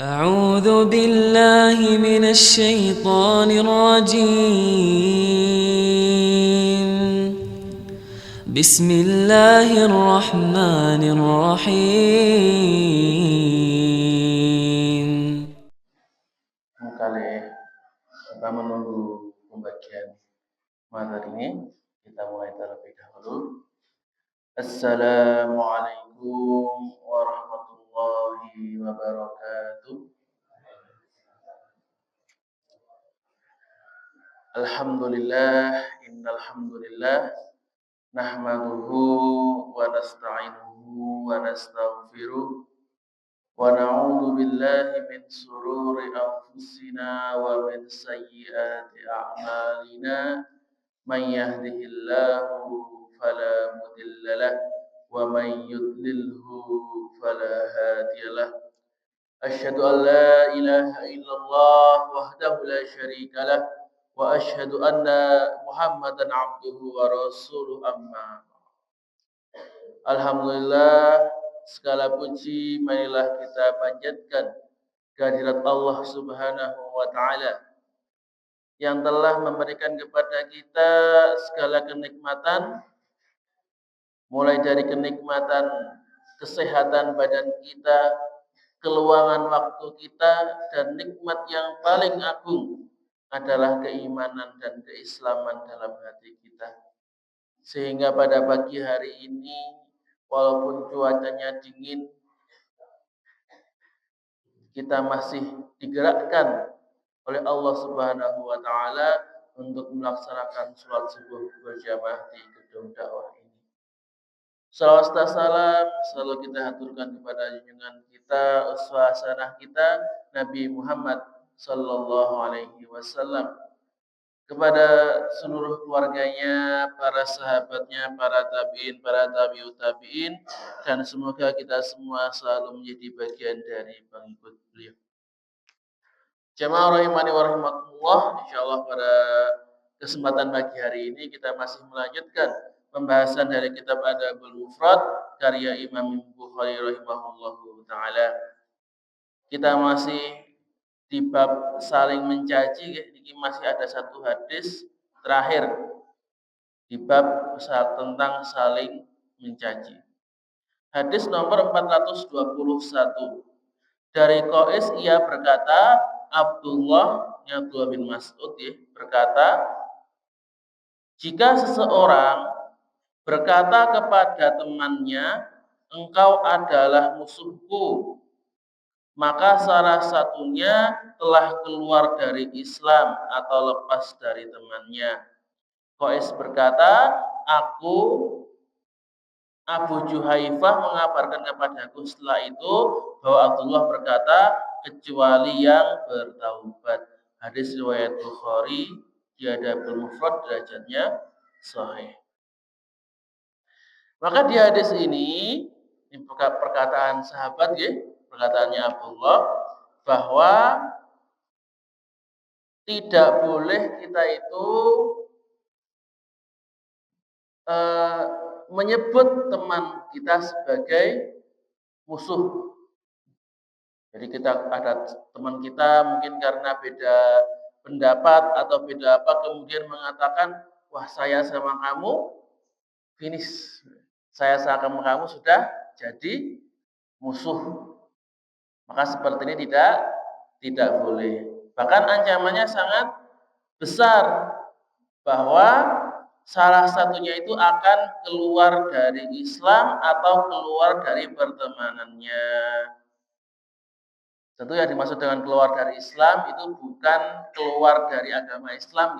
أعوذ بالله من الشيطان الرجيم بسم الله الرحمن الرحيم. Kali kita menunggu pembagian materi ini, kita mulai terlebih dahulu. Assalamualaikum warahmatullahi wabarakatuh. Alhamdulillah, innal hamdulillah nahmaduhu wa nasta'inuhu wa nastaghfiruh wa na'udzu billahi min sururi anfusina wa min sayyiati a'malina. Man yahdihillahu fala mudilla lah wa man yudlilhu fala hadiyalah. Asyhadu an la ilaha illallah wahdahu la syarika lah wa asyhadu anna Muhammadan abduhu wa rasuluh amma. Alhamdulillah, segala puji marilah kita panjatkan kehadirat Allah Subhanahu wa taala yang telah memberikan kepada kita segala kenikmatan, mulai dari kenikmatan kesehatan badan kita, keluangan waktu kita, dan nikmat yang paling agung adalah keimanan dan keislaman dalam hati kita. Sehingga pada pagi hari ini, walaupun cuacanya dingin, kita masih digerakkan oleh Allah Subhanahu wa taala untuk melaksanakan sholat subuh berjamaah di gedung dakwah ini. Salawat dan salam selalu kita haturkan kepada junjungan kita, uswah hasanah kita, Nabi Muhammad sallallahu alaihi wasallam, kepada seluruh keluarganya, para sahabatnya, para tabi'in, para tabi'ut tabi'in, dan semoga kita semua selalu menjadi bagian dari pengikut beliau. Jamaah rahimani wa rahimakumullah, insyaallah pada kesempatan pagi hari ini kita masih melanjutkan pembahasan dari kitab Adabul Mufrad karya Imam Bukhari rahimahullahu taala. Kita masih di bab saling mencaci, ini masih ada satu hadis terakhir di bab tentang saling mencaci. Hadis nomor 421. Dari Qais ia berkata, Abdullah bin Mas'ud berkata, jika seseorang berkata kepada temannya, engkau adalah musuhku, maka salah satunya telah keluar dari Islam atau lepas dari temannya. Qais berkata, Abu Juhaifah mengabarkan kepadaku setelah itu bahwa Abdullah berkata, kecuali yang bertaubat. Hadis riwayat Bukhari, di Adabul Mufrad, derajatnya sahih. Maka di hadis ini perkataan sahabat, perkataannya Abdullah, bahwa tidak boleh kita itu menyebut teman kita sebagai musuh. Jadi kita ada teman kita mungkin karena beda pendapat atau beda apa, kemudian mengatakan, wah saya sama kamu finish, saya sama kamu sudah jadi musuh. Maka seperti ini tidak boleh. Bahkan ancamannya sangat besar bahwa salah satunya itu akan keluar dari Islam atau keluar dari pertemanannya. Tentu yang dimaksud dengan keluar dari Islam itu bukan keluar dari agama Islam,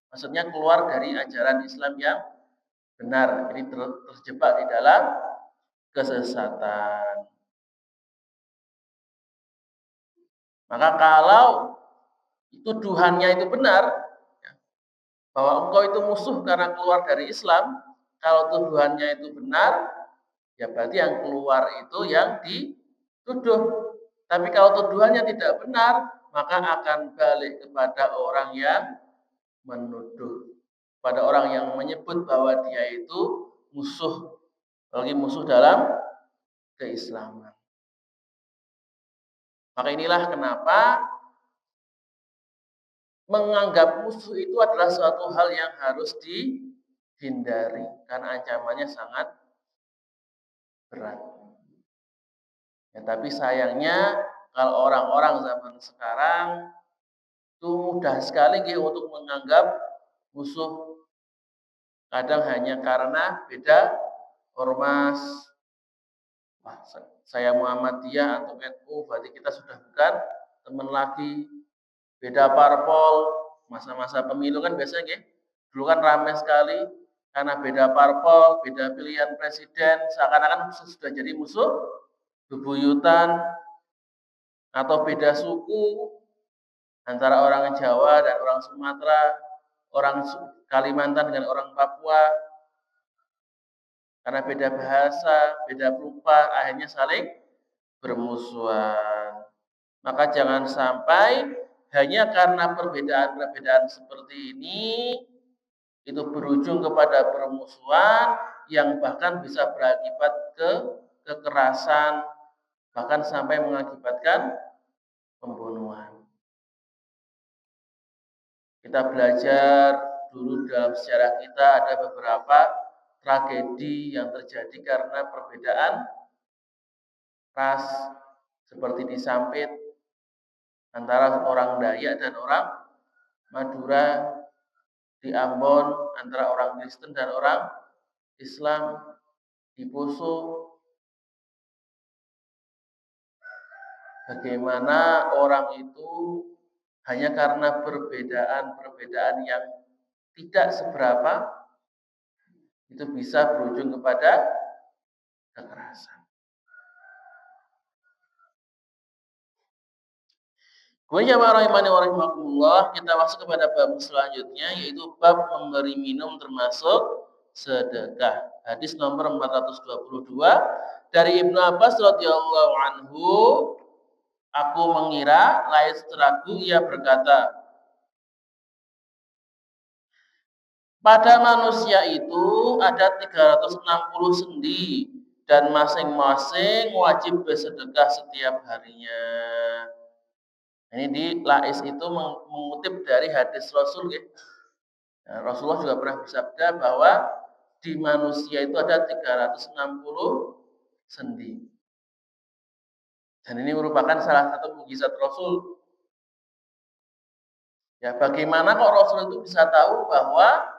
maksudnya keluar dari ajaran Islam yang benar. Jadi terjebak di dalam kesesatan. Maka kalau tuduhannya itu benar, bahwa engkau itu musuh karena keluar dari Islam, kalau tuduhannya itu benar, ya berarti yang keluar itu yang dituduh. Tapi kalau tuduhannya tidak benar, maka akan balik kepada orang yang menuduh, pada orang yang menyebut bahwa dia itu musuh, lagi musuh dalam keislaman. Maka inilah kenapa menganggap musuh itu adalah suatu hal yang harus dihindari karena ancamannya sangat berat. Ya, tapi sayangnya kalau orang-orang zaman sekarang itu mudah sekali untuk menganggap musuh, kadang hanya karena beda ormas. Wah, saya Muhammadiyah atau NU, berarti kita sudah bukan teman lagi. Beda parpol, masa-masa pemilu kan biasanya dulu kan ramai sekali karena beda parpol, beda pilihan presiden, seakan-akan sudah jadi musuh bebuyutan, atau beda suku antara orang Jawa dan orang Sumatera, orang Kalimantan dengan orang Papua, karena beda bahasa, beda rupa, akhirnya saling bermusuhan. Maka jangan sampai hanya karena perbedaan-perbedaan seperti ini itu berujung kepada permusuhan yang bahkan bisa berakibat ke kekerasan, bahkan sampai mengakibatkan pembunuhan. Kita belajar dulu dalam sejarah kita ada beberapa tragedi yang terjadi karena perbedaan ras, seperti di Sampit antara orang Dayak dan orang Madura, di Ambon antara orang Kristen dan orang Islam, di Poso bagaimana orang itu hanya karena perbedaan-perbedaan yang tidak seberapa itu bisa berujung kepada kekerasan. Kemudian rahimahullah, kita masuk kepada bab selanjutnya, yaitu bab memberi minum termasuk sedekah. Hadis nomor 422 dari Ibnu Abbas radhiyallahu anhu, aku mengira lain setelahku ia berkata, pada manusia itu ada 360 sendi dan masing-masing wajib bersedekah setiap harinya. Ini di Lais itu mengutip dari hadis Rasul ya. Nah, Rasulullah juga pernah bersabda bahwa di manusia itu ada 360 sendi. Dan ini merupakan salah satu mukjizat Rasul. Ya, bagaimana kok Rasul itu bisa tahu bahwa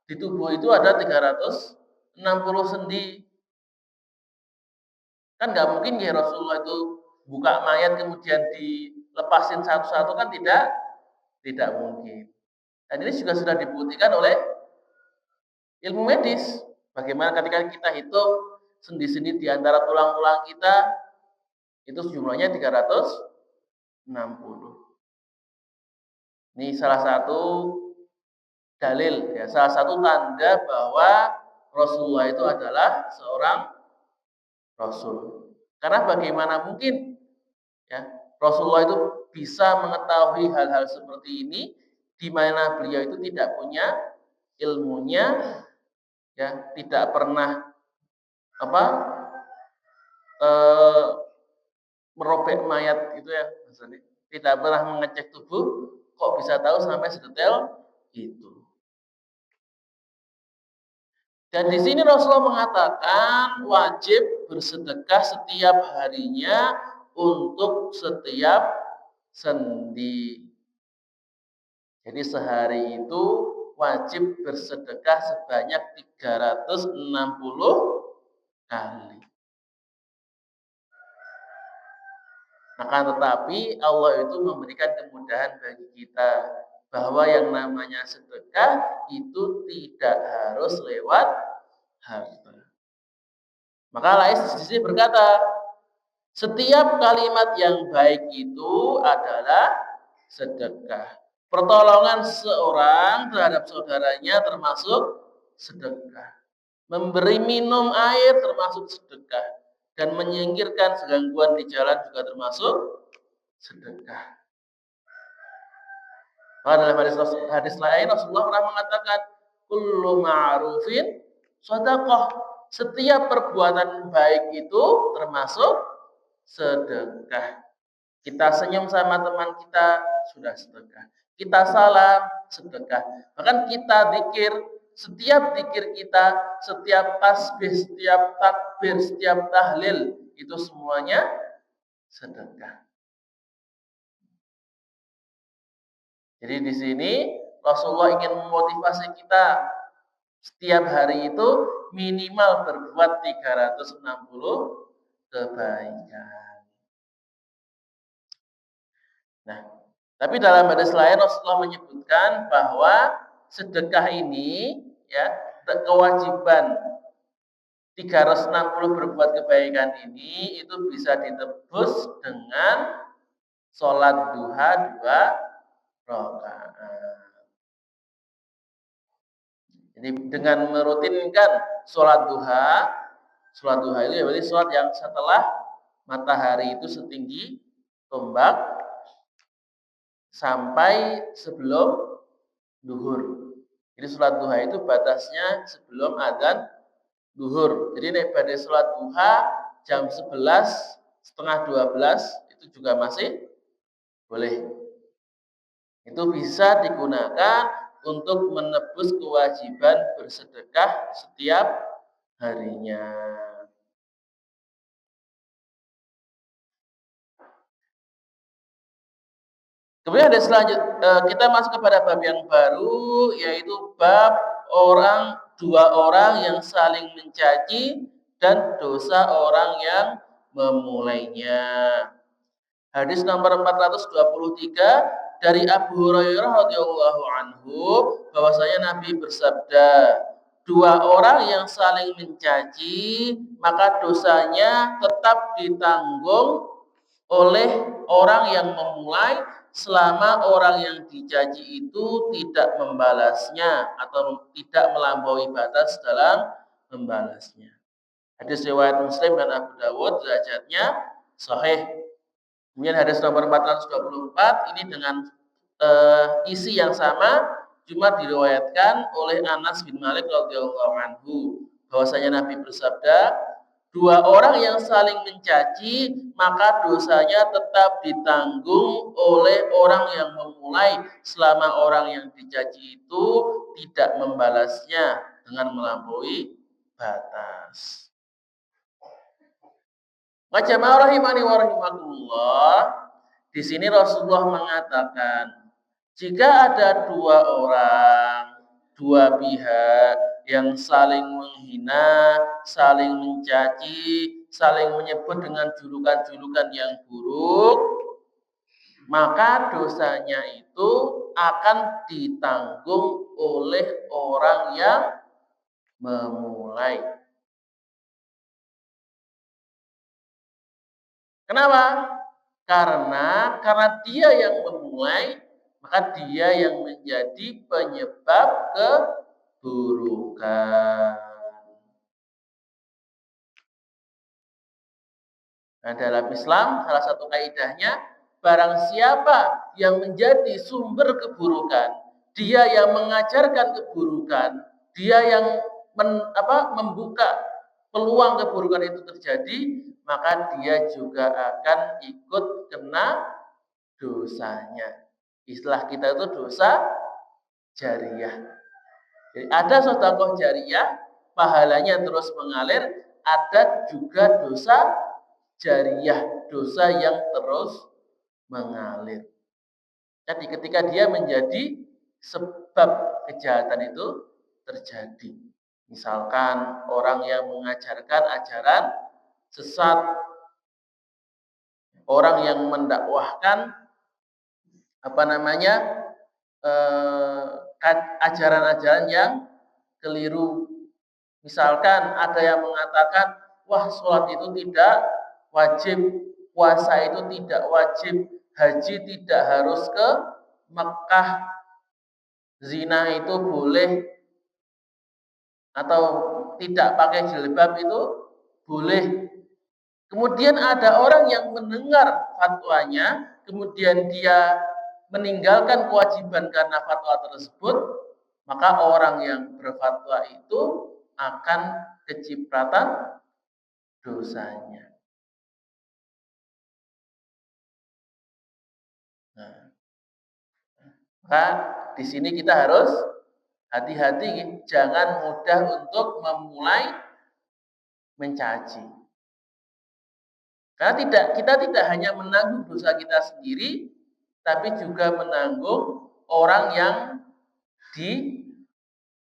di tubuh itu ada 360 sendi? Kan nggak mungkin ya Rasulullah itu buka mayat kemudian dilepasin satu-satu, kan tidak mungkin. Dan ini juga sudah dibuktikan oleh ilmu medis. Bagaimana ketika kita hitung sendi-sendi di antara tulang-tulang kita, itu jumlahnya 360. Ini salah satu dalil, ya, salah satu tanda bahwa Rasulullah itu adalah seorang Rasul. Karena bagaimana mungkin ya Rasulullah itu bisa mengetahui hal-hal seperti ini di mana beliau itu tidak punya ilmunya, ya, tidak pernah merobek mayat itu ya, maksudnya tidak pernah mengecek tubuh, kok bisa tahu sampai sedetail itu. Dan di sini Rasulullah mengatakan wajib bersedekah setiap harinya untuk setiap sendi. Jadi sehari itu wajib bersedekah sebanyak 360 kali. Akan tetapi Allah itu memberikan kemudahan bagi kita bahwa yang namanya sedekah itu tidak harus lewat harta. Maka Lais di sini berkata, setiap kalimat yang baik itu adalah sedekah. Pertolongan seorang terhadap saudaranya termasuk sedekah. Memberi minum air termasuk sedekah. Dan menyingkirkan segangguan di jalan juga termasuk sedekah. Dalam hadis lain Rasulullah pernah mengatakan, kullu ma'rufin sedekah. Setiap perbuatan baik itu termasuk sedekah. Kita senyum sama teman kita, sudah sedekah. Kita salam, sedekah. Bahkan kita zikir, setiap zikir kita, setiap tasbih, setiap takbir, setiap tahlil, itu semuanya sedekah. Jadi di sini Rasulullah ingin memotivasi kita setiap hari itu minimal berbuat 360 kebaikan. Nah, tapi dalam hadis lain Rasulullah menyebutkan bahwa sedekah ini ya, kewajiban 360 berbuat kebaikan ini itu bisa ditebus dengan sholat duha 2 rakaat. Jadi dengan merutinkan sholat duha itu ya berarti sholat yang setelah matahari itu setinggi tombak sampai sebelum duhur. Jadi sholat duha itu batasnya sebelum adzan duhur. Jadi nek badhe sholat duha jam 11, setengah 12 itu juga masih boleh. Itu bisa digunakan untuk menebus kewajiban bersedekah setiap harinya. Kemudian ada kita masuk kepada bab yang baru, yaitu bab dua orang yang saling mencaci dan dosa orang yang memulainya. Hadis nomor 423 dari Abu Hurairah radhiyallahu anhu bahwasanya Nabi bersabda, dua orang yang saling mencaci maka dosanya tetap ditanggung oleh orang yang memulai selama orang yang dicaci itu tidak membalasnya atau tidak melampaui batas dalam membalasnya. Hadis riwayat Muslim dan Abu Dawud, derajatnya sahih. Kemudian hadis nomor 424 ini dengan isi yang sama cuma diriwayatkan oleh Anas bin Malik radhiyallahu anhu bahwasanya Nabi bersabda, dua orang yang saling mencaci maka dosanya tetap ditanggung oleh orang yang memulai selama orang yang dicaci itu tidak membalasnya dengan melampaui batas. Jamaah rahimani wa rahimakumullah. Di sini Rasulullah mengatakan, jika ada dua orang, dua pihak yang saling menghina, saling mencaci, saling menyebut dengan julukan-julukan yang buruk, maka dosanya itu akan ditanggung oleh orang yang memulai. Kenapa? Karena dia yang memulai, maka dia yang menjadi penyebab keburukan. Nah, dalam Islam salah satu kaidahnya, barang siapa yang menjadi sumber keburukan, dia yang mengajarkan keburukan, dia yang membuka peluang keburukan itu terjadi, maka dia juga akan ikut kena dosanya. Istilah kita itu dosa jariyah. Jadi ada sedekah jariyah, pahalanya terus mengalir, ada juga dosa jariyah, dosa yang terus mengalir. Jadi ketika dia menjadi sebab kejahatan itu terjadi. Misalkan orang yang mengajarkan ajaran sesat, orang yang mendakwahkan ajaran-ajaran yang keliru. Misalkan ada yang mengatakan, wah sholat itu tidak wajib, puasa itu tidak wajib, haji tidak harus ke Mekah, zina itu boleh, atau tidak pakai jilbab itu boleh. Kemudian ada orang yang mendengar fatwanya, kemudian dia meninggalkan kewajiban karena fatwa tersebut, maka orang yang berfatwa itu akan kecipratan dosanya. Nah, maka di sini kita harus hati-hati, jangan mudah untuk memulai mencaci. Karena kita tidak hanya menanggung dosa kita sendiri, tapi juga menanggung orang yang di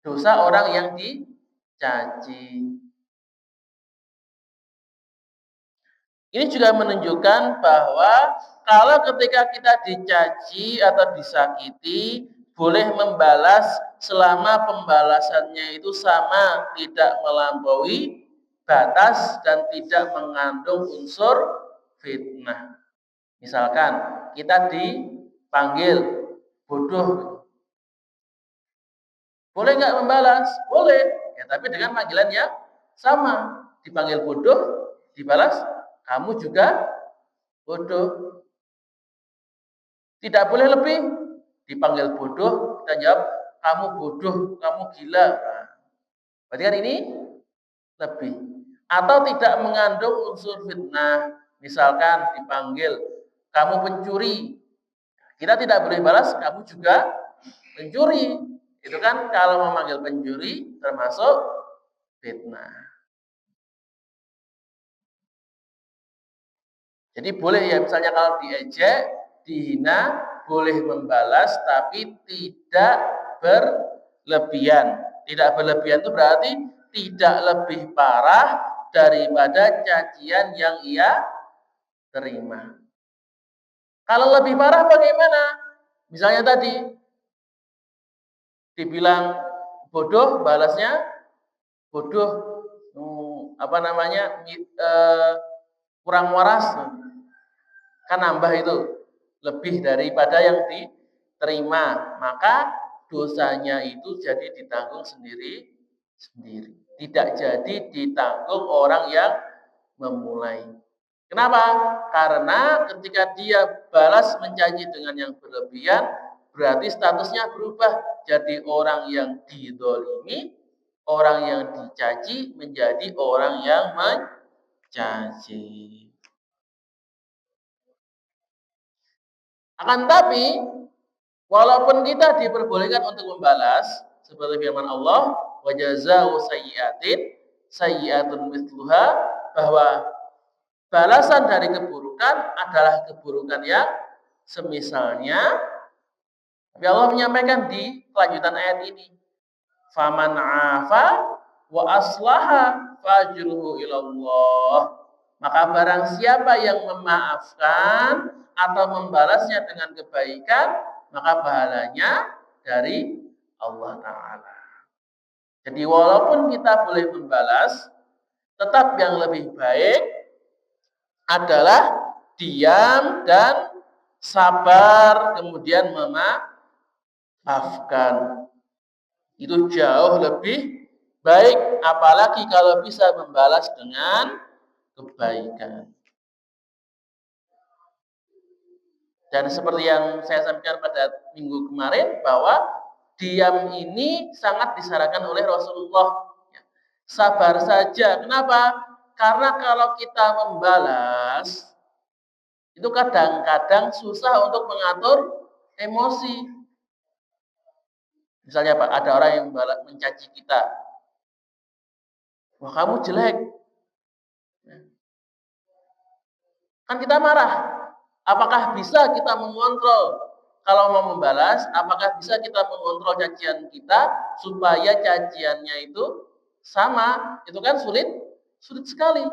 dosa orang yang dicaci. Ini juga menunjukkan bahwa kalau ketika kita dicaci atau disakiti, boleh membalas selama pembalasannya itu sama, tidak melampaui batas dan tidak mengandung unsur fitnah. Misalkan kita dipanggil bodoh, boleh nggak membalas? Boleh, ya tapi dengan panggilan yang sama. Dipanggil bodoh, dibalas, kamu juga bodoh. Tidak boleh lebih. Dipanggil bodoh, kita jawab, kamu bodoh, kamu gila. Nah, berarti kan ini lebih. Atau tidak mengandung unsur fitnah. Misalkan dipanggil, kamu pencuri. Kita tidak boleh balas, kamu juga pencuri. Itu kan kalau memanggil pencuri termasuk fitnah. Jadi boleh ya, misalnya kalau diejek, dihina, boleh membalas tapi tidak berlebihan. Tidak berlebihan itu berarti tidak lebih parah daripada cacian yang ia terima. Kalau lebih parah bagaimana? Misalnya tadi dibilang bodoh, balasnya bodoh, kurang waras, kan nambah itu lebih daripada yang diterima, maka dosanya itu jadi ditanggung sendiri, tidak jadi ditanggung orang yang memulai. Kenapa? Karena ketika dia balas mencaci dengan yang berlebihan, berarti statusnya berubah jadi orang yang didolimi, orang yang dicaci menjadi orang yang mencaci. Akan tapi, walaupun kita diperbolehkan untuk membalas, seperti firman Allah, wa jazaa'u sayyi'atin sayyi'atun mithluha, bahwa balasan dari keburukan adalah keburukan yang semisalnya. Tapi Allah menyampaikan di kelanjutan ayat ini, faman 'afa wa aslaha fajruhu ilallah. Maka barang siapa yang memaafkan atau membalasnya dengan kebaikan, maka pahalanya dari Allah Ta'ala. Jadi walaupun kita boleh membalas, tetap yang lebih baik adalah diam dan sabar, kemudian memaafkan. Itu jauh lebih baik, apalagi kalau bisa membalas dengan kebaikan. Dan seperti yang saya sampaikan pada minggu kemarin, bahwa diam ini sangat disarankan oleh Rasulullah. Sabar saja. Kenapa? Karena kalau kita membalas, itu kadang-kadang susah untuk mengatur emosi. Misalnya Pak, ada orang yang mencaci kita. Wah, kamu jelek. Kan kita marah. Apakah bisa kita mengontrol kalau mau membalas? Apakah bisa kita mengontrol cacian kita supaya caciannya itu sama? Itu kan sulit sekali.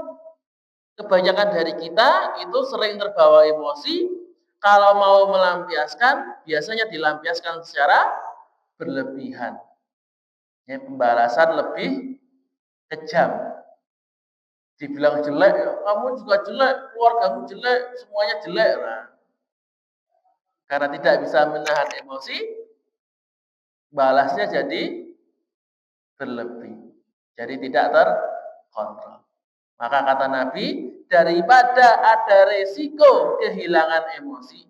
Kebanyakan dari kita itu sering terbawa emosi. Kalau mau melampiaskan, biasanya dilampiaskan secara berlebihan. Ya, pembalasan lebih kejam. Dibilang jelek, kamu juga jelek, keluargamu jelek, semuanya jelek. Nah, karena tidak bisa menahan emosi, balasnya jadi berlebih. Jadi tidak terkontrol. Maka kata Nabi, daripada ada resiko kehilangan emosi,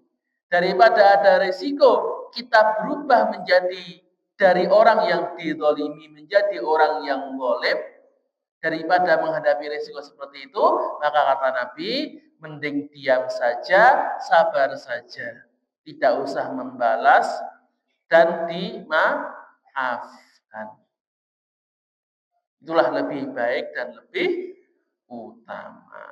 daripada ada resiko kita berubah menjadi dari orang yang dizalimi menjadi orang yang zalim, daripada menghadapi risiko seperti itu, maka kata Nabi, mending diam saja, sabar saja. tidak usah membalas dan dimaafkan. Itulah lebih baik dan lebih utama.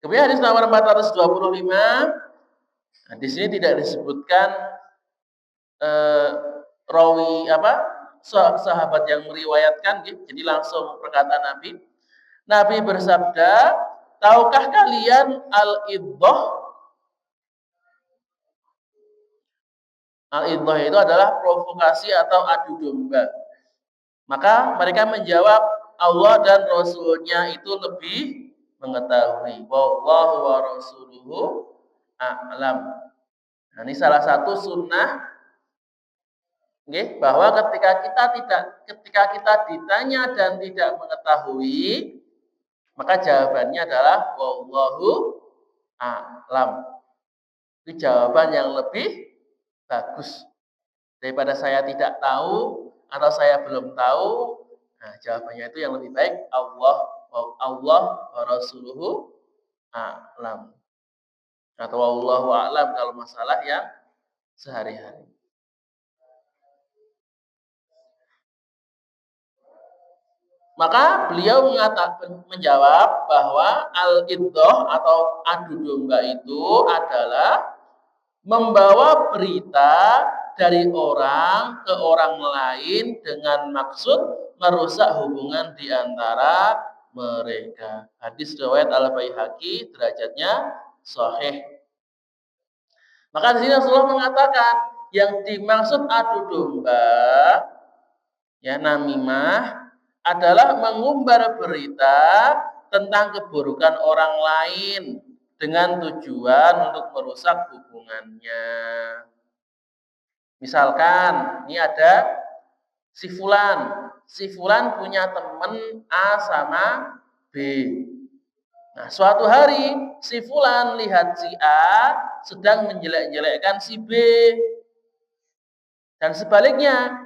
Kemudian hadis nomor 425, nah, di sini tidak disebutkan rawi sahabat yang meriwayatkan, jadi langsung perkataan Nabi. Nabi bersabda, tahukah kalian al-iddah? Al-iddah itu adalah provokasi atau adu domba. Maka mereka menjawab, Allah dan Rasulnya itu lebih mengetahui. Wallahu wa rasuluhu a'lam. Nah, ini salah satu sunnah, bahwa ketika kita ditanya dan tidak mengetahui, maka jawabannya adalah wallahu a'lam. Itu jawaban yang lebih bagus daripada saya tidak tahu atau saya belum tahu. Nah, jawabannya itu yang lebih baik Allah wa rasuluhu a'lam. Atau wallahu a'lam kalau masalah yang sehari-hari. Maka beliau menjawab bahwa al-iddah atau adu domba itu adalah membawa berita dari orang ke orang lain dengan maksud merusak hubungan di antara mereka. Hadis riwayat Al-Baihaqi, derajatnya sahih. Maka di sini Rasulullah mengatakan yang dimaksud adu domba, ya namimah, adalah mengumbar berita tentang keburukan orang lain dengan tujuan untuk merusak hubungannya. Misalkan, ini ada si Fulan punya teman A sama B. Nah, suatu hari si Fulan lihat si A sedang menjelek-jelekkan si B. Dan sebaliknya,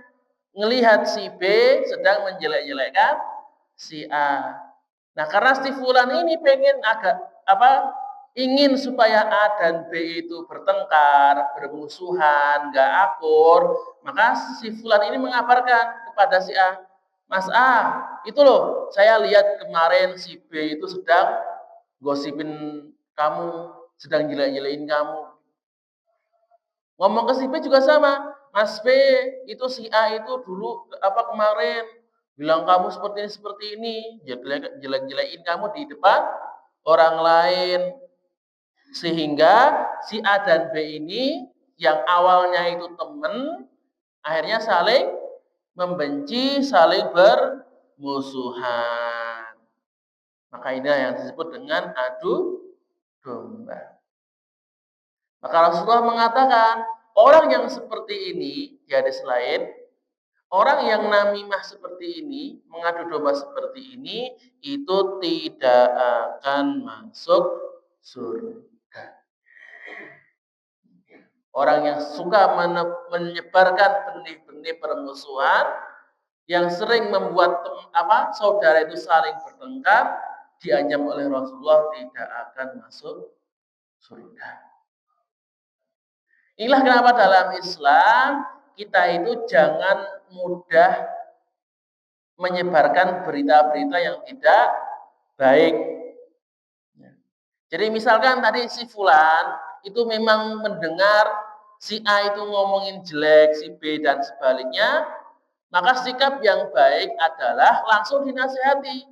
ngelihat si B sedang menjelek-jelekkan si A. Nah, karena si Fulan ini ingin supaya A dan B itu bertengkar, bermusuhan, gak akur, maka si Fulan ini mengabarkan kepada si A, Mas A, itu loh, saya lihat kemarin si B itu sedang gosipin kamu, sedang jelek-jelekin kamu. Ngomong ke si B juga sama, Mas B, itu si A itu dulu kemarin bilang kamu seperti ini, jelek-jelekin kamu di depan orang lain. Sehingga si A dan B ini yang awalnya itu teman, akhirnya saling membenci, saling bermusuhan. Maka inilah yang disebut dengan adu domba. Maka Rasulullah mengatakan, orang yang seperti ini, di hadis lain, orang yang namimah seperti ini, mengadu domba seperti ini, itu tidak akan masuk surga. Orang yang suka menyebarkan benih-benih permusuhan, yang sering membuat saudara itu saling bertengkar, diancam oleh Rasulullah tidak akan masuk surga. Inilah kenapa dalam Islam kita itu jangan mudah menyebarkan berita-berita yang tidak baik. Jadi misalkan tadi si Fulan itu memang mendengar si A itu ngomongin jelek si B dan sebaliknya, maka sikap yang baik adalah langsung dinasihati.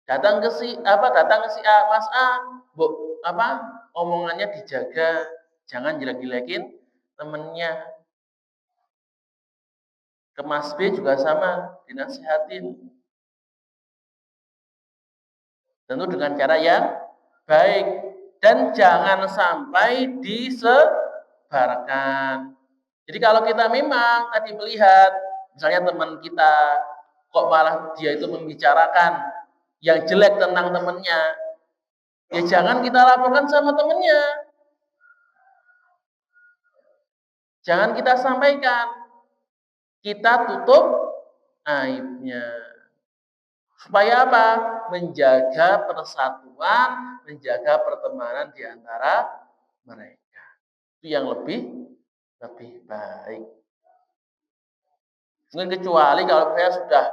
Datang ke si A, Mas A, omongannya dijaga, jangan jelek-jelekin temennya. Ke Mas B juga sama, dinasihatin. Tentu dengan cara yang baik dan jangan sampai disebarkan. Jadi kalau kita memang tadi melihat misalnya teman kita kok malah dia itu membicarakan yang jelek tentang temannya, ya jangan kita laporkan sama temannya. Jangan kita sampaikan. Kita tutup aibnya. Supaya apa? menjaga persatuan, menjaga pertemanan di antara mereka. Itu yang lebih baik. Mungkin kecuali kalau saya sudah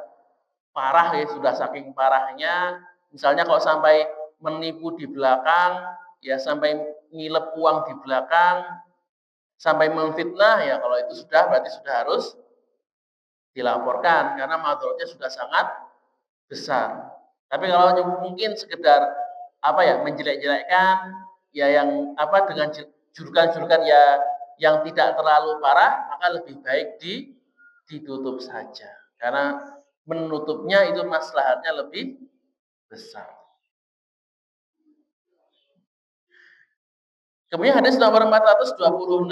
parah ya, sudah saking parahnya, misalnya kalau sampai menipu di belakang, ya sampai ngilep uang di belakang, sampai memfitnah, ya kalau itu sudah berarti sudah harus dilaporkan karena madharatnya sudah sangat besar. Tapi kalau mungkin sekedar menjelek-jelekkan, ya yang dengan julukan-julukan ya yang tidak terlalu parah, maka lebih baik ditutup saja. Karena menutupnya itu maslahatnya lebih besar. Kemudian hadis nomor 426,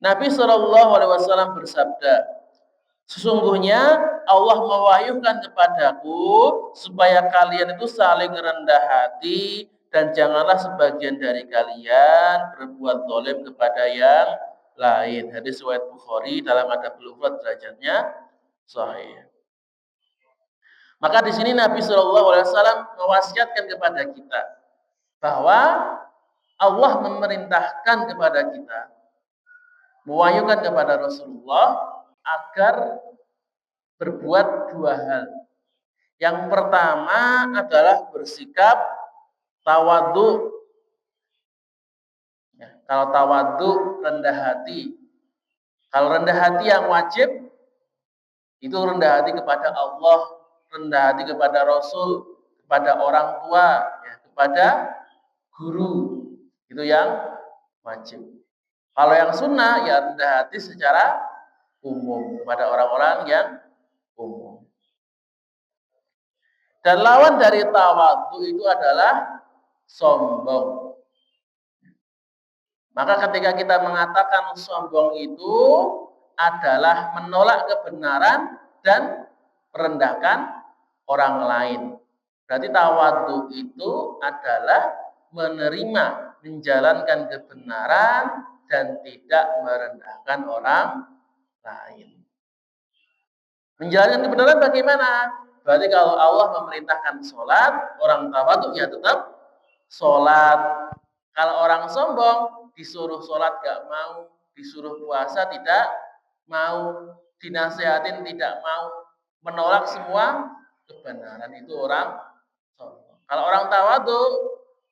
Nabi Shallallahu alaihi wasallam bersabda, sesungguhnya Allah mewahyukan kepadaku supaya kalian itu saling rendah hati dan janganlah sebagian dari kalian berbuat zalim kepada yang lain. Hadis riwayat Bukhari, dalam Adabul Mufrad derajatnya sahih. Maka di sini Nabi Shallallahu alaihi wasallam mewasiatkan kepada kita bahwa Allah memerintahkan kepada kita, mewahyukan kepada Rasulullah agar berbuat dua hal. Yang pertama adalah bersikap tawadhu. Ya, kalau tawadhu rendah hati. Kalau rendah hati yang wajib itu rendah hati kepada Allah, rendah hati kepada Rasul, kepada orang tua, ya, kepada guru. Itu yang wajib. Kalau yang sunnah ya rendah hati secara umum kepada orang-orang yang umum. Dan lawan dari tawadhu itu adalah sombong. Maka ketika kita mengatakan sombong itu adalah menolak kebenaran dan merendahkan orang lain. Berarti tawadhu itu adalah menerima, menjalankan kebenaran dan tidak merendahkan orang lain. Menjalankan kebenaran bagaimana? Berarti kalau Allah memerintahkan sholat, orang tawadhu ya tetap sholat. Kalau orang sombong, disuruh sholat gak mau, disuruh puasa tidak mau, dinasihatin tidak mau, menolak semua kebenaran, itu orang sombong. Kalau orang tawadhu,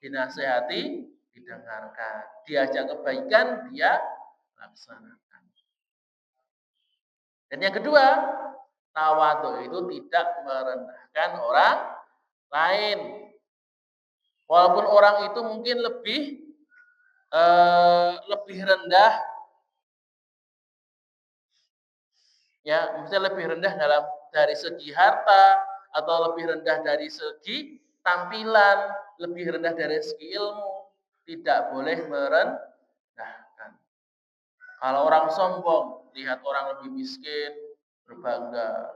dinasihati, didengarkan, diajak kebaikan, dia laksanakan. Dan yang kedua, tawadhu itu tidak merendahkan orang lain. Walaupun orang itu mungkin lebih rendah, ya, misalnya lebih rendah dari segi harta atau lebih rendah dari segi tampilan, lebih rendah dari segi ilmu, tidak boleh merendahkan. Kalau orang sombong, lihat orang lebih miskin, berbangga,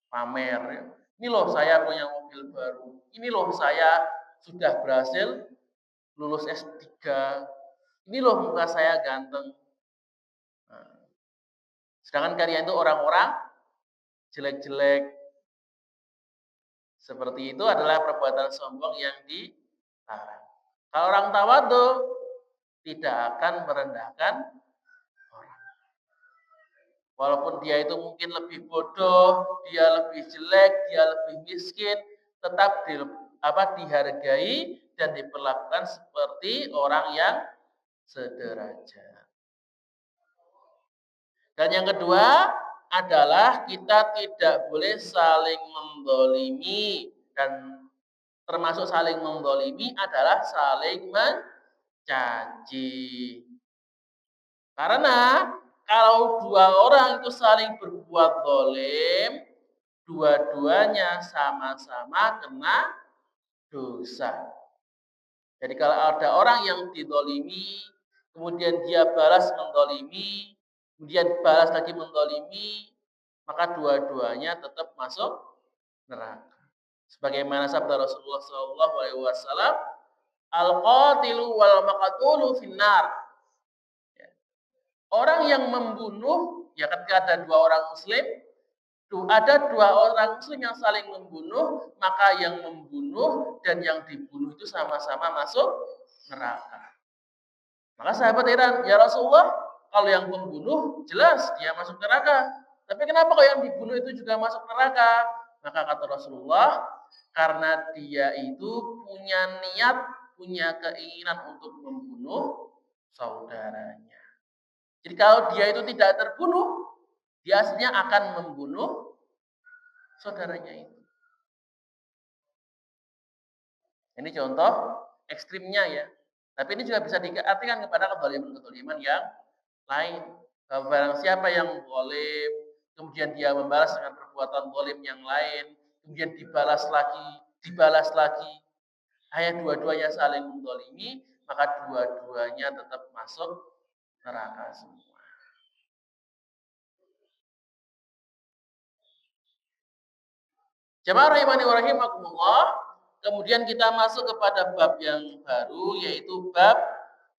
pamer, ya. Ini loh saya punya mobil baru. Ini loh saya sudah berhasil lulus S3. Ini loh muka saya ganteng. Nah, sedangkan kalian itu orang-orang jelek-jelek. Seperti itu adalah perbuatan sombong yang dilarang. Kalau orang tawadhu tidak akan merendahkan orang. Walaupun dia itu mungkin lebih bodoh, dia lebih jelek, dia lebih miskin, tetap dihargai dan diperlakukan seperti orang yang sederajat. Dan yang kedua adalah kita tidak boleh saling mendolimi, dan termasuk saling mendolimi adalah saling mencaci. Karena kalau dua orang itu saling berbuat zalim, dua-duanya sama-sama kena dosa. Jadi kalau ada orang yang didolimi, kemudian dia balas mendolimi, kemudian balas lagi mendolimi, maka dua-duanya tetap masuk neraka. Sebagaimana sabda Rasulullah SAW, al-qatilu wal maqtulu finnar. Orang yang membunuh, ya ketika ada dua orang muslim, Ada dua orang muslim yang saling membunuh, maka yang membunuh dan yang dibunuh itu sama-sama masuk neraka. Maka sahabat heran, ya Rasulullah, kalau yang membunuh jelas dia masuk neraka. Tapi kenapa kalau yang dibunuh itu juga masuk neraka? Maka kata Rasulullah, karena dia itu punya niat, punya keinginan untuk membunuh saudaranya. Jadi kalau dia itu tidak terbunuh, dia aslinya akan membunuh saudaranya itu. Ini contoh ekstrimnya ya. Tapi ini juga bisa diartikan kepada kezaliman-kezaliman yang lain. Barang siapa yang zalim, kemudian dia membalas dengan perbuatan zalim yang lain, kemudian dibalas lagi, hanya dua-duanya saling menzalimi, maka dua-duanya tetap masuk neraka semua. Jamaah rahimani wa rahimakumullah, kemudian kita masuk kepada bab yang baru, yaitu bab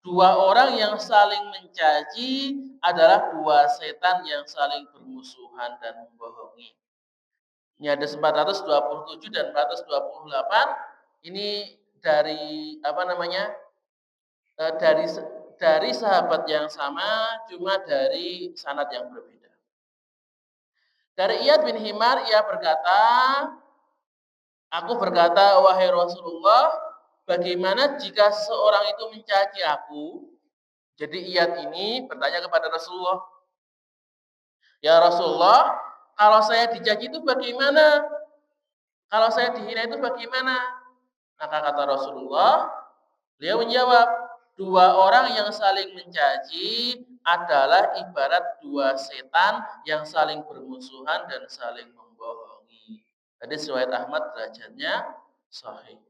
dua orang yang saling mencaci adalah dua setan yang saling bermusuhan dan membohongi. Ini ada 427 dan 428. Ini dari dari sahabat yang sama, cuma dari sanad yang berbeda. Dari Iyad bin Himar, ia berkata, aku berkata, wahai Rasulullah, bagaimana jika seorang itu mencaci aku? Jadi Iyad ini bertanya kepada Rasulullah, ya Rasulullah, kalau saya dicaci itu bagaimana? Kalau saya dihina itu bagaimana? Maka kata Rasulullah, beliau menjawab, dua orang yang saling mencaci adalah ibarat dua setan yang saling bermusuhan dan saling membohongi. Hadis riwayat Ahmad, derajatnya sahih.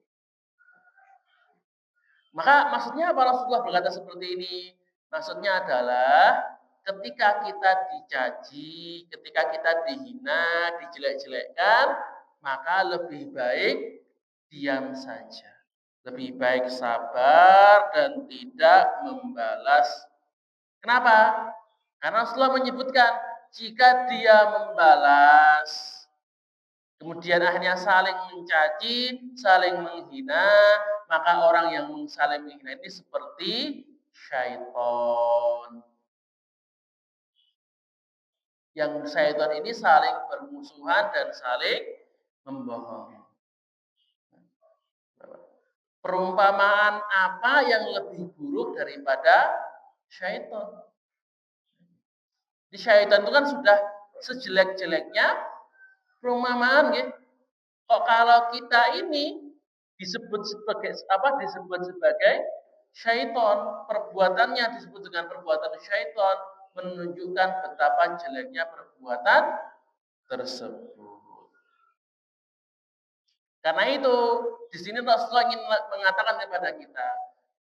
Maka maksudnya apa Rasulullah berkata seperti ini? Maksudnya adalah ketika kita dicaci, ketika kita dihina, dijelek-jelekkan, maka lebih baik diam saja. Lebih baik sabar dan tidak membalas. Kenapa? Karena Rasulullah menyebutkan jika dia membalas, kemudian akhirnya saling mencaci, saling menghina, maka orang yang saling menghina ini seperti syaitan. Yang syaitan ini saling bermusuhan dan saling membohongi. Perumpamaan apa yang lebih buruk daripada syaitan? Di syaitan itu kan sudah sejelek-jeleknya perumpamaan, ya. Kok kalau kita ini disebut sebagai syaitan, perbuatannya disebut dengan perbuatan syaitan, menunjukkan betapa jeleknya perbuatan tersebut. Karena itu, di sini Rasulullah ingin mengatakan kepada kita,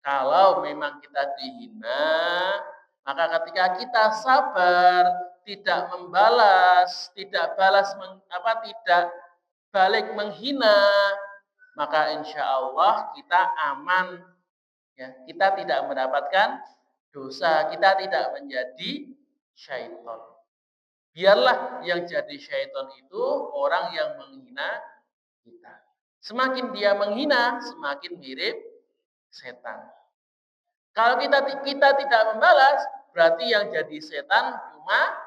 kalau memang kita dihina, maka ketika kita sabar, tidak membalas, tidak balik menghina, maka insya Allah kita aman. Ya, kita tidak mendapatkan dosa, kita tidak menjadi syaitan. Biarlah yang jadi syaitan itu orang yang menghina kita. Semakin dia menghina, semakin mirip setan. Kalau kita tidak membalas, berarti yang jadi setan cuma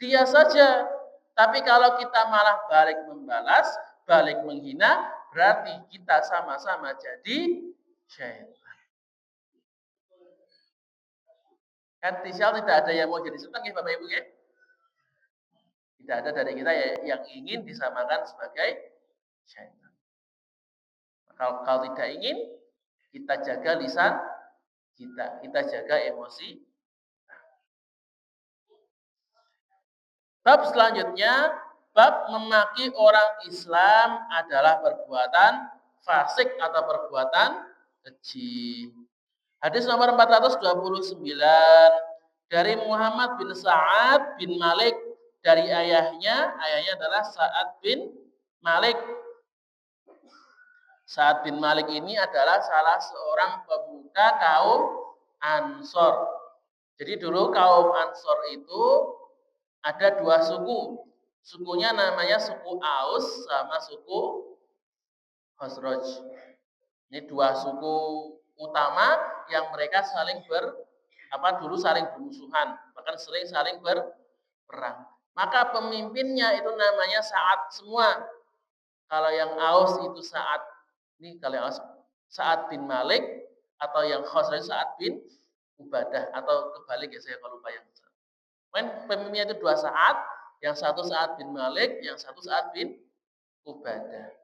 dia saja. Tapi kalau kita malah balik membalas, balik menghina, berarti kita sama-sama jadi setan. Kan tidak ada yang mau jadi setan ya Bapak Ibu ya? Tidak ada dari kita yang ingin disamakan sebagai setan. Kalau tidak ingin, kita jaga lisan kita jaga emosi. Bab selanjutnya, bab memaki orang Islam adalah perbuatan fasik atau perbuatan keji. Hadis nomor 429 dari Muhammad bin Sa'ad bin Malik, dari ayahnya adalah Sa'ad bin Malik. Sa'ad bin Malik ini adalah salah seorang pemuda kaum Ansor. Jadi dulu kaum Ansor itu ada dua suku. Sukunya namanya suku Aus sama suku Khazraj. Ini dua suku utama yang mereka saling saling bermusuhan, bahkan sering saling berperang. Maka pemimpinnya itu namanya Sa'ad semua. Kalau yang Aus itu kalau yang Aus Sa'ad bin Malik, atau yang Khazraj Sa'ad bin Ubadah, atau kebalik ya, saya kalau lupa yang pemimpinnya itu dua Sa'ad, yang satu Sa'ad bin Malik, yang satu Sa'ad bin Ubadah.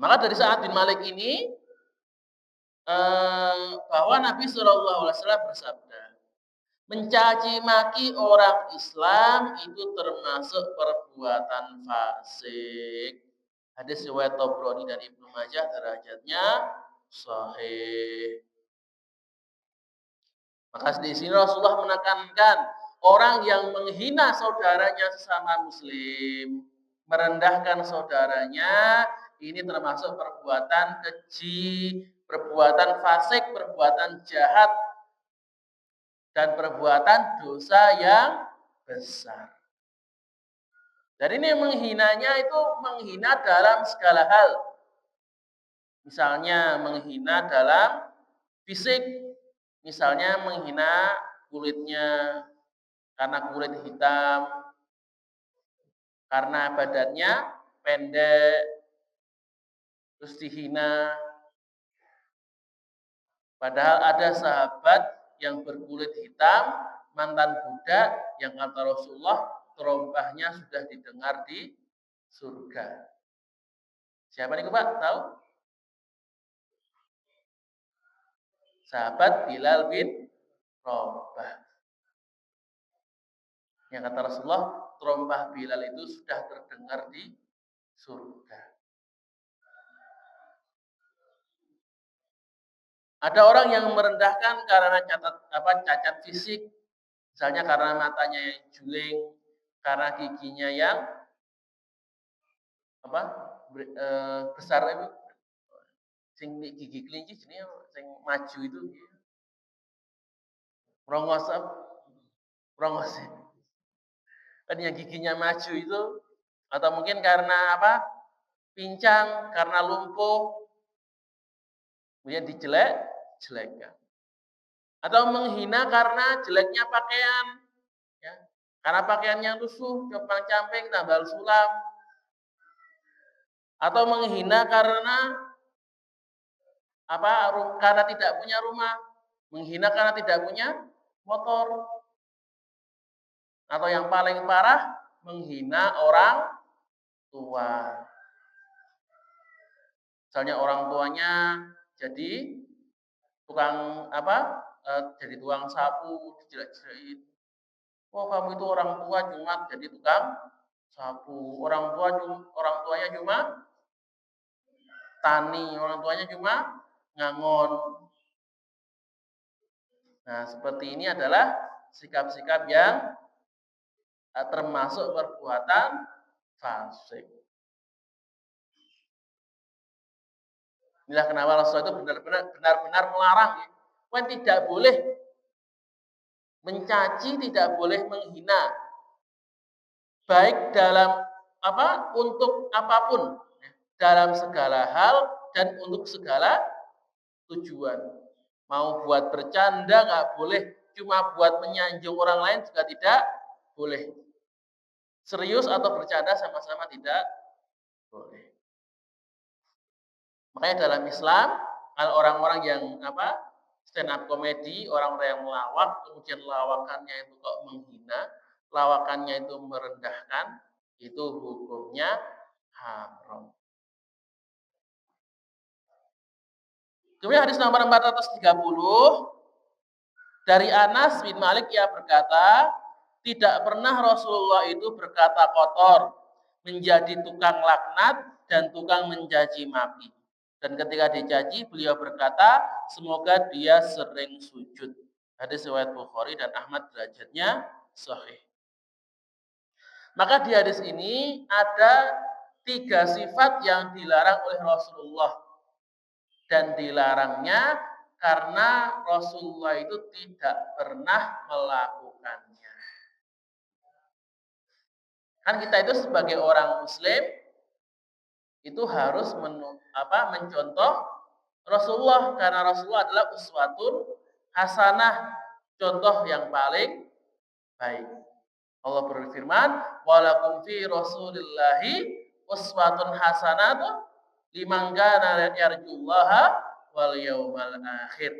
Maka dari Sa'ad bin Malik ini bahwa Nabi Shallallahu Alaihi Wasallam bersabda, mencaci maki orang Islam itu termasuk perbuatan fasik. Hadis riwayat Tabrani dan Ibnu Majah, derajatnya sahih. Maka di sini Rasulullah menekankan orang yang menghina saudaranya sesama muslim, merendahkan saudaranya, ini termasuk perbuatan keji, perbuatan fasik, perbuatan jahat, dan perbuatan dosa yang besar. Dan ini menghinanya itu menghina dalam segala hal. Misalnya menghina dalam fisik, misalnya menghina kulitnya karena kulit hitam, karena badannya pendek, terus dihina. Padahal ada sahabat yang berkulit hitam, mantan budak, yang kata Rasulullah terompahnya sudah didengar di surga. Siapa nih Pak? Tahu? Sahabat Bilal bin Rabah. Yang kata Rasulullah, terompah Bilal itu sudah terdengar di surga. Ada orang yang merendahkan karena cacat fisik, misalnya karena matanya yang juling, karena giginya yang besar itu, sing gigi kelinci jenis sing maju itu, rongos. Kan yang giginya maju itu, atau mungkin karena pincang, karena lumpuh, kemudian dijelek-jelekkan. Atau menghina karena jeleknya pakaian, ya. Karena pakaiannya lusuh, compang-camping, tambal sulam. Atau menghina karena karena tidak punya rumah, menghina karena tidak punya motor. Atau yang paling parah, menghina orang tua. Misalnya orang tuanya jadi tukang jadi tukang sapu, dijelek-jelekin. Oh, kamu itu orang tua cuma jadi tukang sapu. Orang tuanya cuma tani, orang tuanya cuma ngangon. Nah, seperti ini adalah sikap-sikap yang termasuk perbuatan fasik. Inilah kenapa Rasulullah itu benar-benar melarang. Kan tidak boleh mencaci, tidak boleh menghina. Baik dalam untuk apapun, dalam segala hal dan untuk segala tujuan. Mau buat bercanda nggak boleh, cuma buat menyanjung orang lain juga tidak boleh. Serius atau bercanda sama-sama tidak boleh. Makanya dalam Islam, kalau orang-orang yang stand up comedy, orang-orang yang melawak, kemudian lawakannya itu kok menghina, lawakannya itu merendahkan, itu hukumnya haram. Kemudian hadis nomor 430 dari Anas bin Malik, ia berkata, tidak pernah Rasulullah itu berkata kotor, menjadi tukang laknat dan tukang mencaci maki. Dan ketika dicaci, beliau berkata, semoga dia sering sujud. Hadis riwayat Bukhari dan Ahmad, derajatnya sahih. Maka di hadis ini ada 3 sifat yang dilarang oleh Rasulullah. Dan dilarangnya karena Rasulullah itu tidak pernah melakukannya. Kan kita itu sebagai orang muslim itu harus mencontoh Rasulullah, karena Rasulullah adalah uswatun hasanah, contoh yang paling baik. Allah berfirman, "Walakum fi Rasulillahi uswatun hasanah liman kana yarjullaha wal yaumal akhir."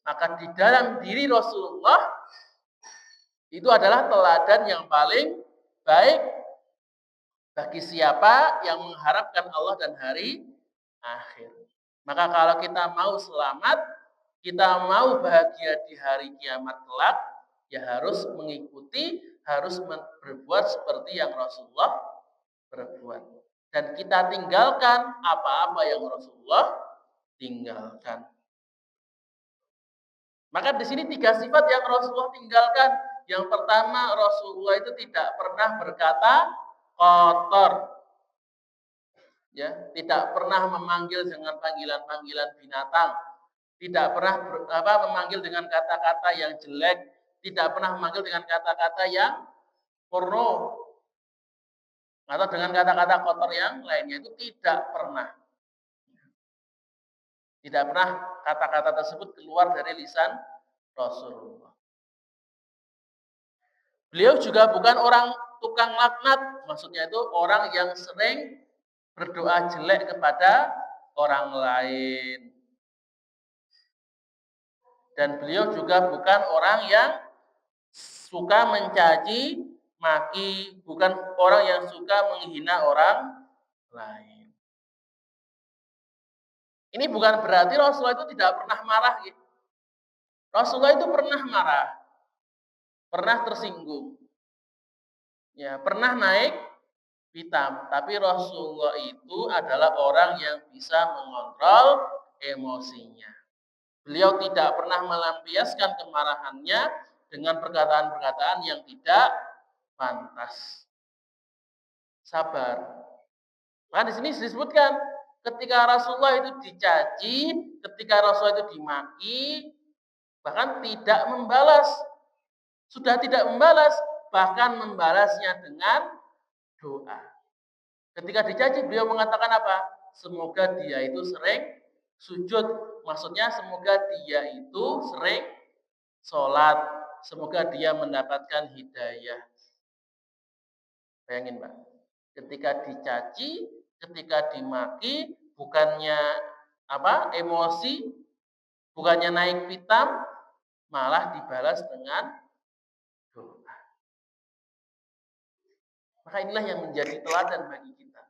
Maka di dalam diri Rasulullah itu adalah teladan yang paling baik bagi siapa yang mengharapkan Allah dan hari akhir. Maka kalau kita mau selamat, kita mau bahagia di hari kiamat kelak, ya harus mengikuti, harus berbuat seperti yang Rasulullah berbuat. Dan kita tinggalkan apa-apa yang Rasulullah tinggalkan. Maka di sini 3 sifat yang Rasulullah tinggalkan. Yang pertama, Rasulullah itu tidak pernah berkata kotor. Ya, tidak pernah memanggil dengan panggilan-panggilan binatang. Tidak pernah memanggil dengan kata-kata yang jelek, tidak pernah memanggil dengan kata-kata yang porno atau dengan kata-kata kotor yang lainnya, itu tidak pernah. Tidak pernah kata-kata tersebut keluar dari lisan Rasulullah. Beliau juga bukan orang tukang laknat, maksudnya itu orang yang sering berdoa jelek kepada orang lain. Dan beliau juga bukan orang yang suka mencaci maki, bukan orang yang suka menghina orang lain. Ini bukan berarti Rasulullah itu tidak pernah marah gitu. Rasulullah itu pernah marah, pernah tersinggung, ya, pernah naik pitam. Tapi Rasulullah itu adalah orang yang bisa mengontrol emosinya. Beliau tidak pernah melampiaskan kemarahannya dengan perkataan-perkataan yang tidak pantas. Sabar. Maka di sini disebutkan ketika Rasulullah itu dicaci, ketika Rasulullah itu dimaki, bahkan tidak membalas. Sudah tidak membalas, bahkan membalasnya dengan doa. Ketika dicaci, beliau mengatakan apa? Semoga dia itu sering sujud. Maksudnya semoga dia itu sering sholat. Semoga dia mendapatkan hidayah. Bayangin, Pak. Ketika dicaci, ketika dimaki, bukannya emosi, bukannya naik pitam, malah dibalas dengan doa. Maka inilah yang menjadi teladan bagi kita.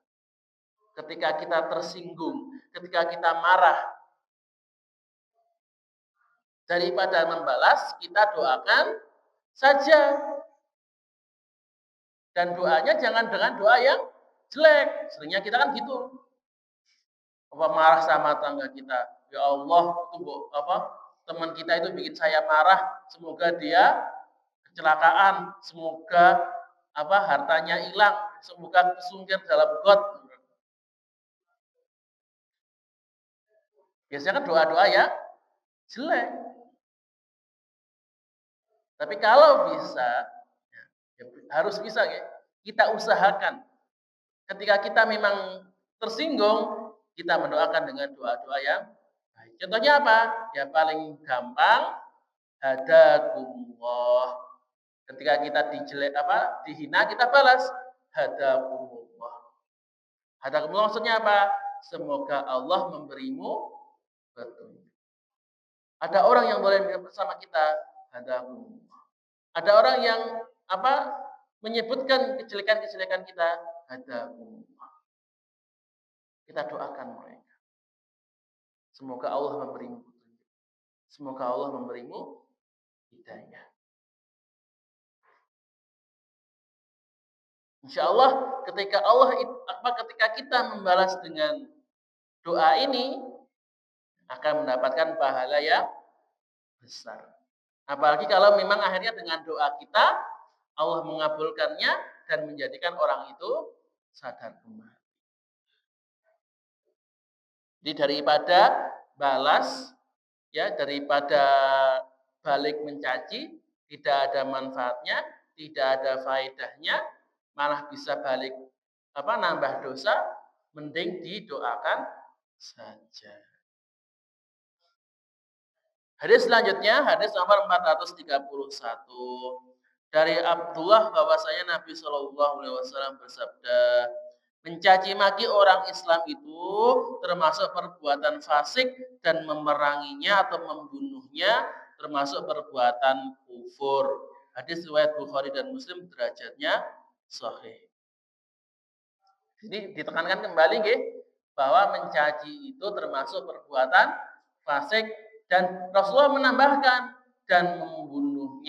Ketika kita tersinggung, ketika kita marah, daripada membalas, kita doakan saja. Dan doanya jangan dengan doa yang jelek. Seringnya kita kan gitu. Marah sama tangga kita. Ya Allah, teman kita itu bikin saya marah. Semoga dia kecelakaan. Semoga hartanya hilang. Semoga kesungkir dalam got. Biasanya kan doa-doa yang jelek. Tapi kalau bisa, ya harus bisa ya, kita usahakan. Ketika kita memang tersinggung, kita mendoakan dengan doa-doa yang baik. Contohnya apa? Ya paling gampang, hadakumullah. Ketika kita dihina, kita balas hadakumullah. Hadakumullah maksudnya apa? Semoga Allah memberimu petunjuk. Ada orang yang boleh bersama kita, hadakumullah. Ada orang yang menyebutkan kejelekan-kejelekan kita, hadakumullah. Kita doakan mereka. Semoga Allah memberimu petunjuk. Semoga Allah memberimu hidayah. Insya Allah ketika kita membalas dengan doa ini akan mendapatkan pahala yang besar. Apalagi kalau memang akhirnya dengan doa kita Allah mengabulkannya dan menjadikan orang itu sadar kembali. Jadi daripada balas, ya daripada balik mencaci, tidak ada manfaatnya, tidak ada faedahnya, malah bisa balik nambah dosa, mending didoakan saja. Hadis selanjutnya, hadis nomor 431. Dari Abdullah bahwasanya Nabi Shallallahu alaihi wasallam bersabda, mencaci maki orang Islam itu termasuk perbuatan fasik dan memeranginya atau membunuhnya termasuk perbuatan kufur. Hadis riwayat Bukhari dan Muslim, derajatnya sahih. Jadi ditekankan kembali nggih bahwa mencaci itu termasuk perbuatan fasik dan Rasulullah menambahkan dan membunuh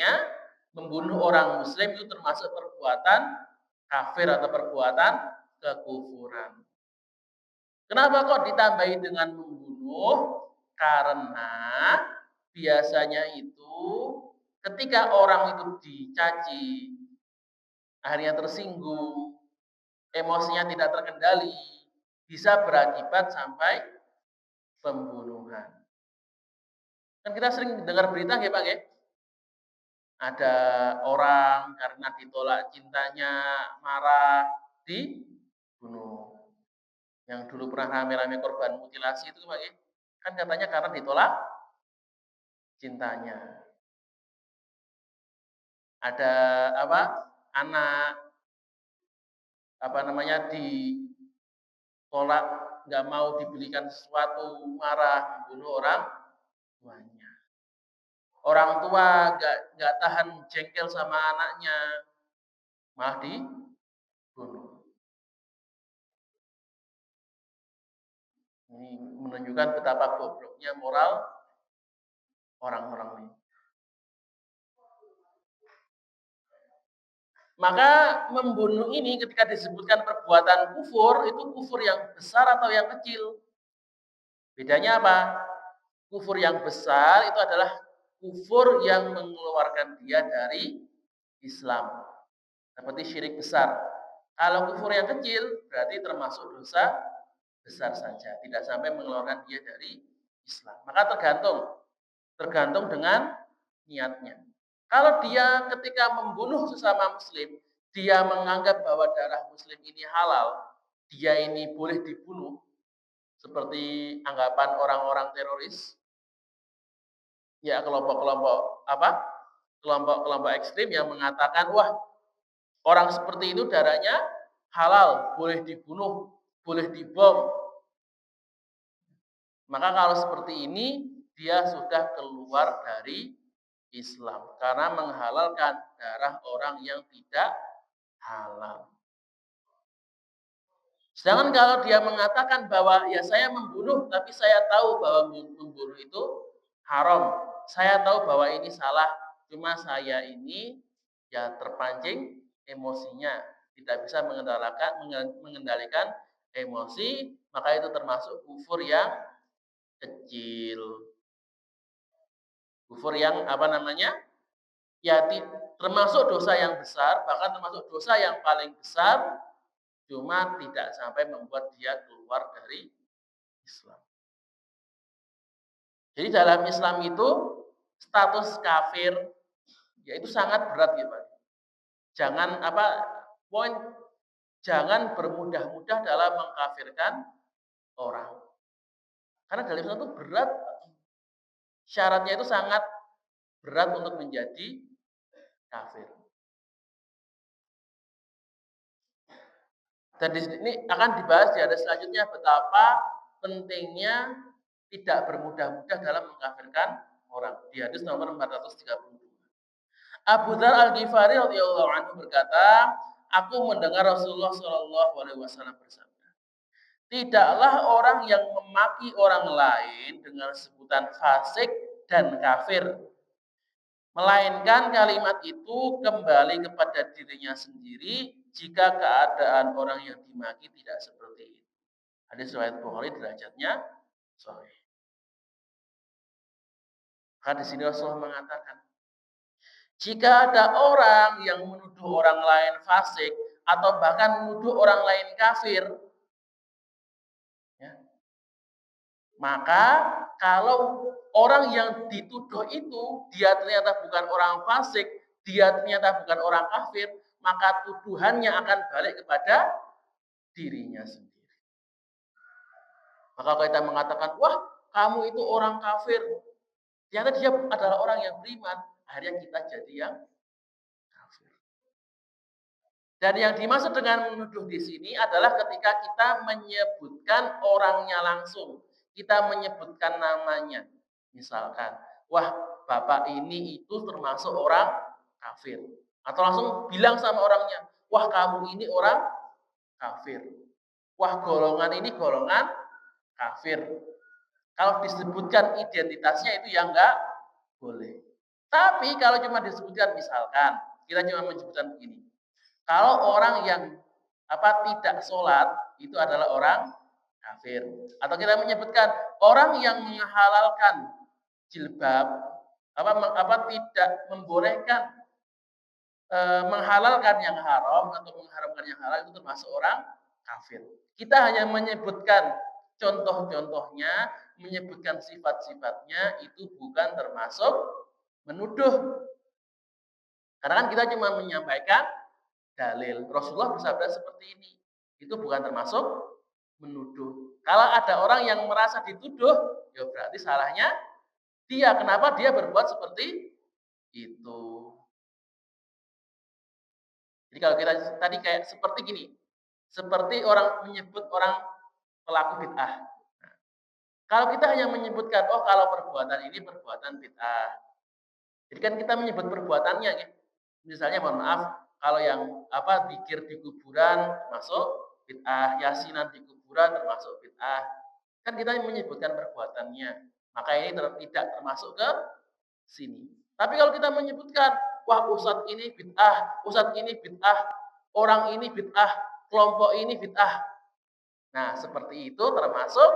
orang muslim itu termasuk perbuatan kafir atau perbuatan kekufuran. Kenapa kok ditambahi dengan membunuh? Karena biasanya itu ketika orang itu dicaci, akhirnya tersinggung, emosinya tidak terkendali, bisa berakibat sampai pembunuhan. Kan kita sering dengar berita ya Pak ya, ada orang karena ditolak cintanya marah dibunuh. Yang dulu pernah rame-rame korban mutilasi itu Pak ya, kan katanya karena ditolak cintanya. Ada anak ditolak, nggak mau dibelikan sesuatu, marah, membunuh orang tuanya. Orang tua nggak tahan jengkel sama anaknya, malah dibunuh. Ini menunjukkan betapa gobloknya moral orang-orang ini. Maka membunuh ini ketika disebutkan perbuatan kufur, itu kufur yang besar atau yang kecil? Bedanya apa? Kufur yang besar itu adalah kufur yang mengeluarkan dia dari Islam. Seperti syirik besar. Kalau kufur yang kecil berarti termasuk dosa besar saja, tidak sampai mengeluarkan dia dari Islam. Maka tergantung dengan niatnya. Kalau dia ketika membunuh sesama muslim, dia menganggap bahwa darah muslim ini halal, dia ini boleh dibunuh, seperti anggapan orang-orang teroris, ya kelompok ekstrim yang mengatakan, wah, orang seperti itu darahnya halal, boleh dibunuh, boleh dibom. Maka kalau seperti ini, dia sudah keluar dari Islam karena menghalalkan darah orang yang tidak halal. Sedangkan kalau dia mengatakan bahwa ya saya membunuh, tapi saya tahu bahwa membunuh itu haram. Saya tahu bahwa ini salah, cuma saya ini ya terpancing emosinya, tidak bisa mengendalikan emosi, maka itu termasuk kufur yang kecil. Kufur yang ya termasuk dosa yang besar, bahkan termasuk dosa yang paling besar, cuma tidak sampai membuat dia keluar dari Islam. Jadi dalam Islam itu status kafir ya itu sangat berat ya Pak. Jangan bermudah-mudah dalam mengkafirkan orang. Karena dalam Islam itu berat. Syaratnya itu sangat berat untuk menjadi kafir. Dan di sini akan dibahas di hadis selanjutnya betapa pentingnya tidak bermudah-mudah dalam mengkafirkan orang. Di hadis nomor 432. Abu Dzar Al-Ghifari radhiyallahu anhu berkata, aku mendengar Rasulullah Shallallahu alaihi wasallam bersabda, tidaklah orang yang memaki orang lain dengan sebutan fasik dan kafir, melainkan kalimat itu kembali kepada dirinya sendiri jika keadaan orang yang dimaki tidak seperti itu. Hadis riwayat Bukhari, derajatnya sahih. Maka di sini Rasulullah mengatakan, jika ada orang yang menuduh orang lain fasik atau bahkan menuduh orang lain kafir, ya, maka kalau orang yang dituduh itu dia ternyata bukan orang fasik, dia ternyata bukan orang kafir, maka tuduhannya akan balik kepada dirinya sendiri. Maka kalau kita mengatakan, wah kamu itu orang kafir, ternyata dia adalah orang yang beriman, akhirnya kita jadi yang kafir. Dan yang dimaksud dengan menuduh di sini adalah ketika kita menyebutkan orangnya langsung, kita menyebutkan namanya. Misalkan, wah bapak ini itu termasuk orang kafir. Atau langsung bilang sama orangnya, wah kamu ini orang kafir. Wah golongan ini golongan kafir. Kalau disebutkan identitasnya itu yang enggak boleh. Tapi kalau cuma disebutkan misalkan, kita cuma menyebutkan begini. Kalau orang yang tidak sholat itu adalah orang kafir. Atau kita menyebutkan orang yang menghalalkan jilbab tidak membolehkan menghalalkan yang haram atau mengharamkan yang halal itu termasuk orang kafir. Kita hanya menyebutkan contoh-contohnya, menyebutkan sifat-sifatnya, itu bukan termasuk menuduh. Karena kan kita cuma menyampaikan dalil. Rasulullah bersabda seperti ini. Itu bukan termasuk menuduh. Kalau ada orang yang merasa dituduh, ya berarti salahnya dia. Kenapa dia berbuat seperti itu? Jadi kalau kita tadi kayak seperti gini. Seperti orang menyebut orang pelaku bid'ah. Nah, kalau kita hanya menyebutkan, oh kalau perbuatan ini perbuatan bid'ah. Jadi kan kita menyebut perbuatannya, ya. Misalnya mohon maaf, kalau yang zikir di kuburan termasuk bid'ah, yasinan di kuburan termasuk bid'ah. Kan kita menyebutkan perbuatannya. Maka ini tidak termasuk ke sini. Tapi kalau kita menyebutkan, wah ustadz ini bid'ah, ustadz ini bid'ah, orang ini bid'ah, kelompok ini bid'ah. Nah, seperti itu termasuk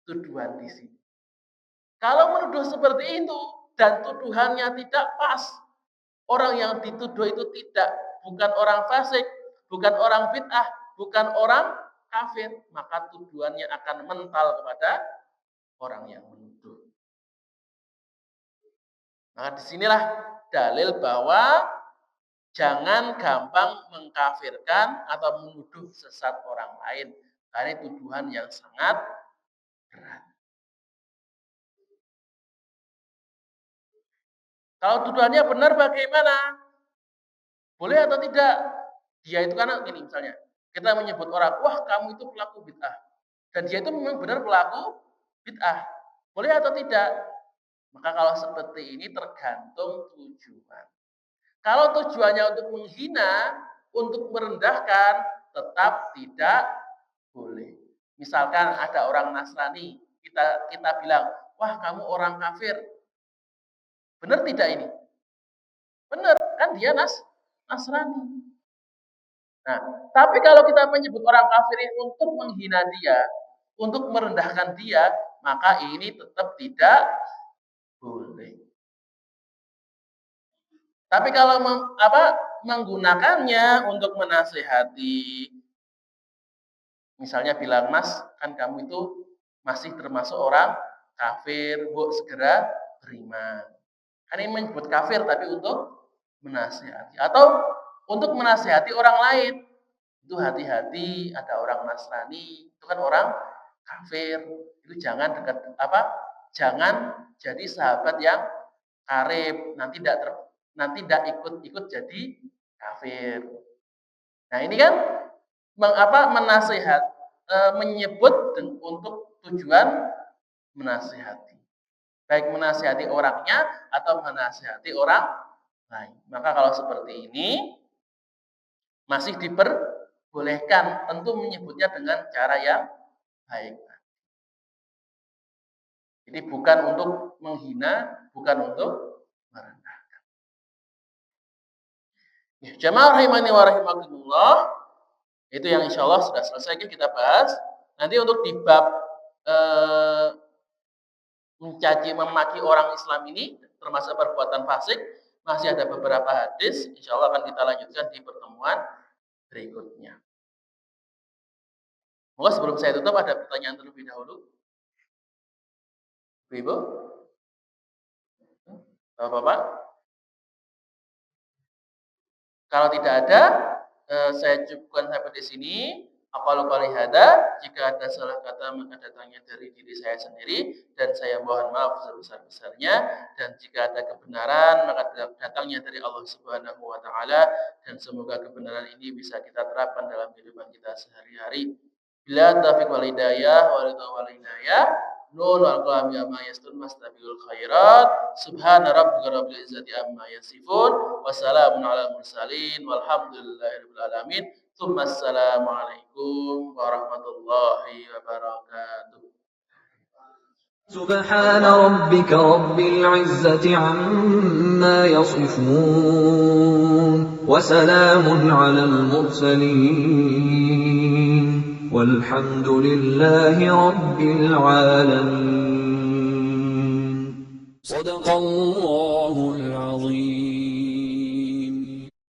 tuduhan di sini. Kalau menuduh seperti itu dan tuduhannya tidak pas, orang yang dituduh itu bukan orang fasik, bukan orang bid'ah, bukan orang kafir, maka tuduhannya akan mental kepada orang yang menuduh. Maka disinilah dalil bahwa jangan gampang mengkafirkan atau menuduh sesat orang lain. Karena tuduhan yang sangat berat. Kalau tuduhannya benar bagaimana? Boleh atau tidak? Dia itu karena gini misalnya, kita menyebut orang, wah kamu itu pelaku bid'ah. Dan dia itu memang benar pelaku bid'ah. Boleh atau tidak? Maka kalau seperti ini tergantung tujuan. Kalau tujuannya untuk menghina, untuk merendahkan, tetap tidak boleh. Misalkan ada orang Nasrani, kita bilang, wah kamu orang kafir. Benar tidak ini? Benar, kan dia Nasrani. Nah, tapi kalau kita menyebut orang kafir ini untuk menghina dia, untuk merendahkan dia, maka ini tetap tidak boleh. Tapi kalau menggunakannya untuk menasihati, misalnya bilang, Mas, kan kamu itu masih termasuk orang kafir, bu segera beriman. Kan ini menyebut kafir tapi untuk menasihati. Atau untuk menasihati orang lain. Itu hati-hati, ada orang Nasrani, itu kan orang kafir. Itu jangan jangan jadi sahabat yang karib, nanti tidak ikut jadi kafir. Nah, ini kan menasihat, menyebut untuk tujuan menasihati. Baik menasihati orangnya atau menasihati orang lain. Maka kalau seperti ini masih diperbolehkan, tentu menyebutnya dengan cara yang baik. Jadi bukan untuk menghina, bukan untuk merendahkan. Ya, jamaah rahimani wa rahimakumullah, itu yang insya Allah sudah selesai kita bahas. Nanti untuk di bab mencaci memaki orang Islam ini termasuk perbuatan fasik, masih ada beberapa hadis, insya Allah akan kita lanjutkan di pertemuan berikutnya. Maka sebelum saya tutup ada pertanyaan terlebih dahulu. Ibu, Bapak-bapak, Kalau tidak ada, saya cukupkan sampai di sini. Aqalu qouli hadza, jika ada salah kata maka datangnya dari diri saya sendiri dan saya mohon maaf sebesar-besarnya, dan jika ada kebenaran maka datangnya dari Allah Subhanahu wa taala, dan semoga kebenaran ini bisa kita terapkan dalam kehidupan kita sehari-hari. Bila taufiq wal hidayah wa ridha wal hidayah, nun wal qalam ya ma yastun mastabiqul khairat, subhana rabbika rabbil izzati amma yasifun, wa salamun alal mursalin, walhamdulillahi rabbil alamin. Assalamualaikum warahmatullahi wabarakatuh. سبحان ربك رب العزة عما يصفون وسلام على المرسلين والحمد لله رب العالمين صدق الله العظيم.